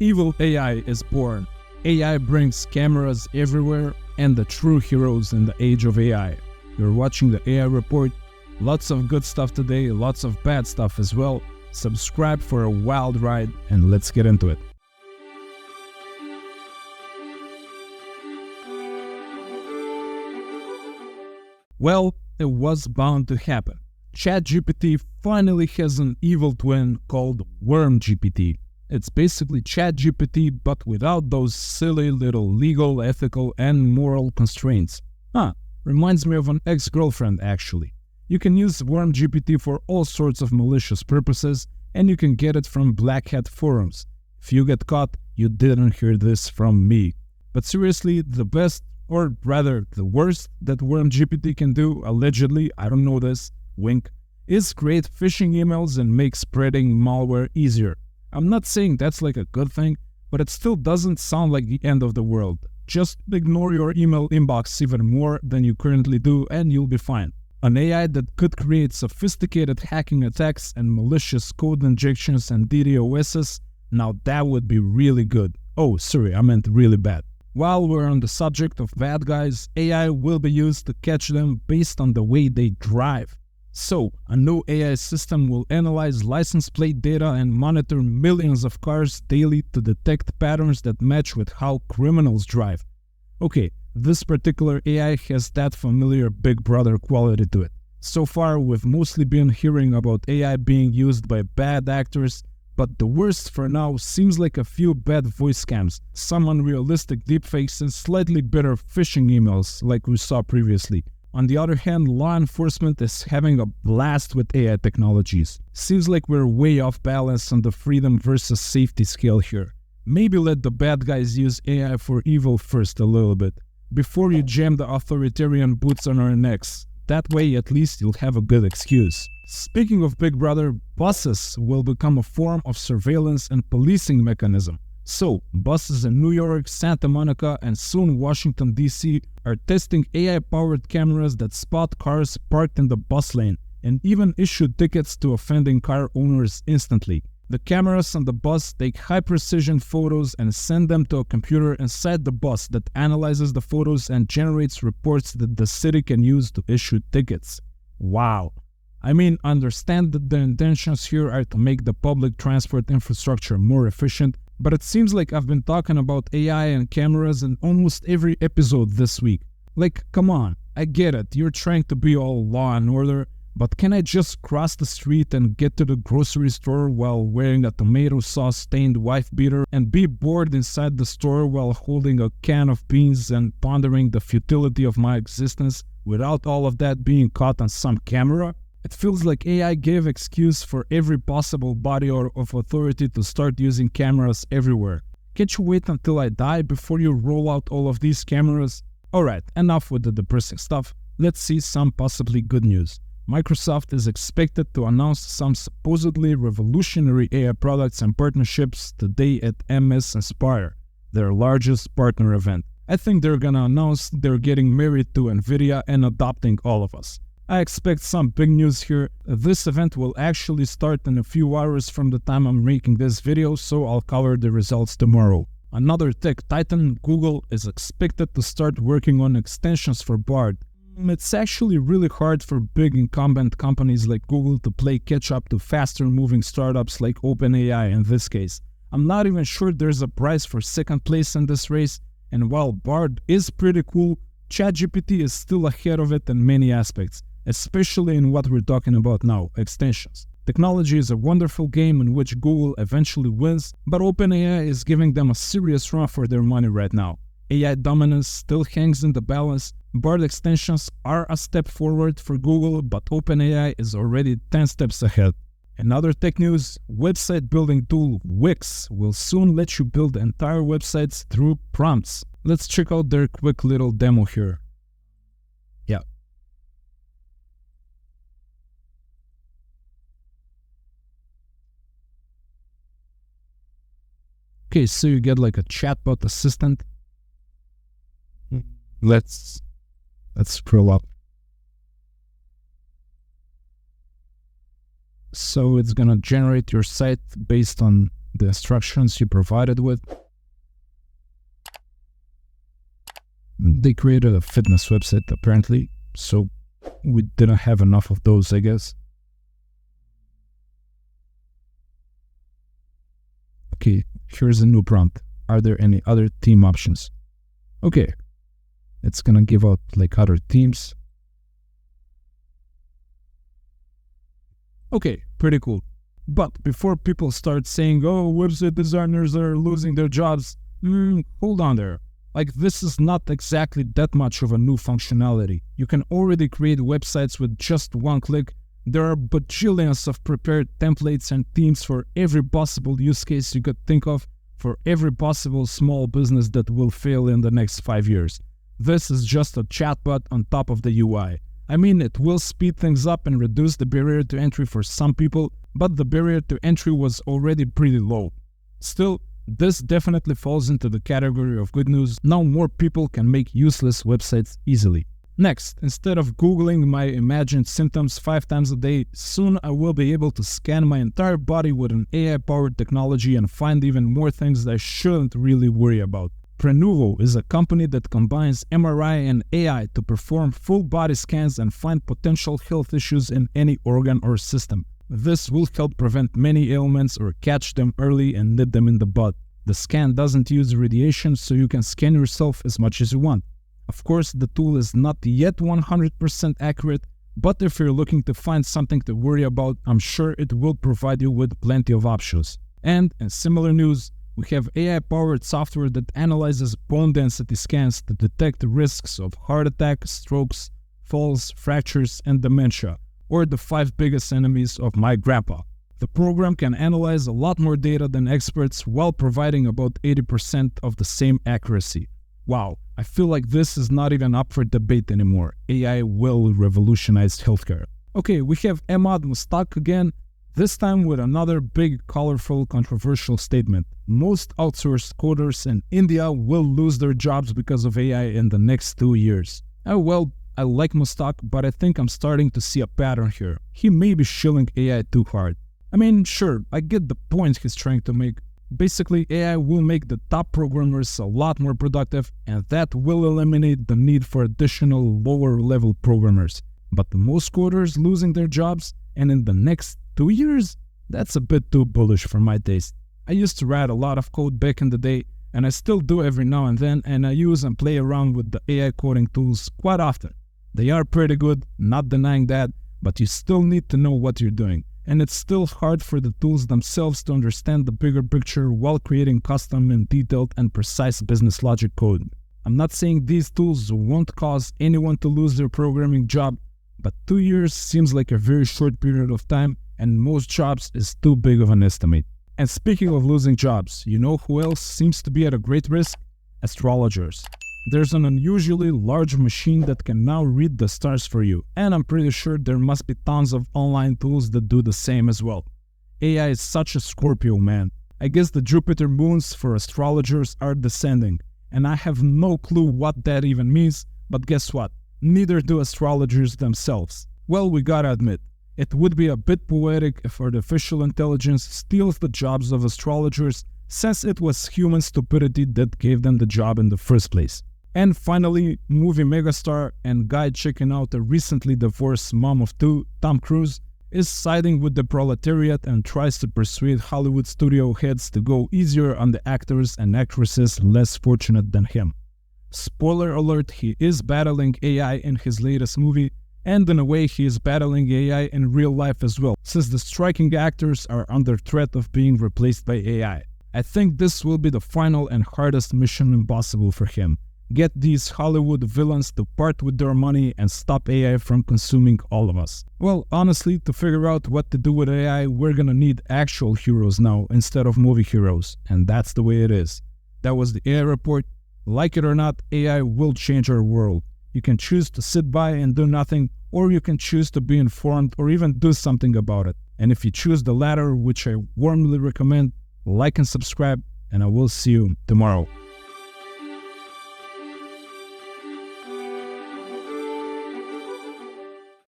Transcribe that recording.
Evil AI is born. AI brings cameras everywhere and the true heroes in the age of AI. You're watching the AI Report. Lots of good stuff today, lots of bad stuff as well. Subscribe for a wild ride and let's get into it. Well, it was bound to happen. ChatGPT finally has an evil twin called WormGPT. It's basically ChatGPT but without those silly little legal, ethical, and moral constraints. Reminds me of an ex-girlfriend actually. You can use WormGPT for all sorts of malicious purposes, and you can get it from Black Hat forums. If you get caught, you didn't hear this from me. But seriously, the best, or rather the worst, that WormGPT can do, allegedly, I don't know this, wink, is create phishing emails and make spreading malware easier. I'm not saying that's like a good thing, but it still doesn't sound like the end of the world. Just ignore your email inbox even more than you currently do and you'll be fine. An AI that could create sophisticated hacking attacks and malicious code injections and DDoSs, now that would be really good. Oh, sorry, I meant really bad. While we're on the subject of bad guys, AI will be used to catch them based on the way they drive. So, a new AI system will analyze license plate data and monitor millions of cars daily to detect patterns that match with how criminals drive. Okay, this particular AI has that familiar Big Brother quality to it. So far, we've mostly been hearing about AI being used by bad actors, but the worst for now seems like a few bad voice scams, some unrealistic deepfakes, and slightly better phishing emails like we saw previously. On the other hand, law enforcement is having a blast with AI technologies. Seems like we're way off balance on the freedom versus safety scale here. Maybe let the bad guys use AI for evil first a little bit, before you jam the authoritarian boots on our necks. That way at least you'll have a good excuse. Speaking of Big Brother, buses will become a form of surveillance and policing mechanism. So, buses in New York, Santa Monica, and soon Washington, D.C. are testing AI-powered cameras that spot cars parked in the bus lane and even issue tickets to offending car owners instantly. The cameras on the bus take high-precision photos and send them to a computer inside the bus that analyzes the photos and generates reports that the city can use to issue tickets. Wow. I mean, understand that the intentions here are to make the public transport infrastructure more efficient, but it seems like I've been talking about AI and cameras in almost every episode this week. Like, come on, I get it, you're trying to be all law and order, but can I just cross the street and get to the grocery store while wearing a tomato sauce stained wife beater and be bored inside the store while holding a can of beans and pondering the futility of my existence without all of that being caught on some camera? It feels like AI gave excuse for every possible body of authority to start using cameras everywhere. Can't you wait until I die before you roll out all of these cameras? Alright, enough with the depressing stuff. Let's see some possibly good news. Microsoft is expected to announce some supposedly revolutionary AI products and partnerships today at MSInsights, their largest partner event. I think they're gonna announce they're getting married to NVIDIA and adopting all of us. I expect some big news here. This event will actually start in a few hours from the time I'm making this video, so I'll cover the results tomorrow. Another tech titan, Google, is expected to start working on extensions for Bard. It's actually really hard for big incumbent companies like Google to play catch-up to faster-moving startups like OpenAI in this case. I'm not even sure there's a prize for second place in this race, and while Bard is pretty cool, ChatGPT is still ahead of it in many aspects, especially in what we're talking about now, extensions. Technology is a wonderful game in which Google eventually wins, but OpenAI is giving them a serious run for their money right now. AI dominance still hangs in the balance. Bard extensions are a step forward for Google, but OpenAI is already 10 steps ahead. In other tech news, website building tool Wix will soon let you build entire websites through prompts. Let's check out their quick little demo here. Okay, so you get like a chatbot assistant. Let's scroll up. So it's gonna generate your site based on the instructions you provided with. They created a fitness website apparently, so we didn't have enough of those, I guess. Okay, here's a new prompt. Are there any other theme options? Okay, it's gonna give out like other themes. Okay, pretty cool. But before people start saying, oh, website designers are losing their jobs, hold on there. Like, this is not exactly that much of a new functionality. You can already create websites with just one click. There are bajillions of prepared templates and themes for every possible use case you could think of, for every possible small business that will fail in the next 5 years. This is just a chatbot on top of the UI. I mean, it will speed things up and reduce the barrier to entry for some people, but the barrier to entry was already pretty low. Still, this definitely falls into the category of good news. Now more people can make useless websites easily. Next, instead of Googling my imagined symptoms 5 times a day, soon I will be able to scan my entire body with an AI-powered technology and find even more things that I shouldn't really worry about. Prenuvo is a company that combines MRI and AI to perform full body scans and find potential health issues in any organ or system. This will help prevent many ailments or catch them early and nip them in the bud. The scan doesn't use radiation, so you can scan yourself as much as you want. Of course, the tool is not yet 100% accurate, but if you're looking to find something to worry about, I'm sure it will provide you with plenty of options. And in similar news, we have AI-powered software that analyzes bone density scans to detect the risks of heart attack, strokes, falls, fractures, and dementia, or the 5 biggest enemies of my grandpa. The program can analyze a lot more data than experts while providing about 80% of the same accuracy. Wow, I feel like this is not even up for debate anymore. AI will revolutionize healthcare. Okay, we have Emad Mostaque again, this time with another big, colorful, controversial statement. Most outsourced coders in India will lose their jobs because of AI in the next 2 years. Well, I like Mostaque, but I think I'm starting to see a pattern here. He may be shilling AI too hard. I mean, sure, I get the point he's trying to make. Basically, AI will make the top programmers a lot more productive, and that will eliminate the need for additional lower-level programmers. But most coders losing their jobs, and in the next 2 years? That's a bit too bullish for my taste. I used to write a lot of code back in the day, and I still do every now and then, and I use and play around with the AI coding tools quite often. They are pretty good, not denying that, but you still need to know what you're doing. And it's still hard for the tools themselves to understand the bigger picture while creating custom and detailed and precise business logic code. I'm not saying these tools won't cause anyone to lose their programming job, but 2 years seems like a very short period of time, and most jobs is too big of an estimate. And speaking of losing jobs, you know who else seems to be at a great risk? Astrologers. There's an unusually large machine that can now read the stars for you, and I'm pretty sure there must be tons of online tools that do the same as well. AI is such a Scorpio, man. I guess the Jupiter moons for astrologers are descending, and I have no clue what that even means, but guess what? Neither do astrologers themselves. Well, we gotta admit, it would be a bit poetic if artificial intelligence steals the jobs of astrologers, since it was human stupidity that gave them the job in the first place. And finally, movie megastar and guy checking out a recently divorced mom of 2, Tom Cruise, is siding with the proletariat and tries to persuade Hollywood studio heads to go easier on the actors and actresses less fortunate than him. Spoiler alert, he is battling AI in his latest movie, and in a way he is battling AI in real life as well, since the striking actors are under threat of being replaced by AI. I think this will be the final and hardest mission impossible for him. Get these Hollywood villains to part with their money and stop AI from consuming all of us. Well, honestly, to figure out what to do with AI, we're gonna need actual heroes now instead of movie heroes, and that's the way it is. That was the AI report. Like it or not, AI will change our world. You can choose to sit by and do nothing, or you can choose to be informed or even do something about it. And if you choose the latter, which I warmly recommend, like and subscribe, and I will see you tomorrow.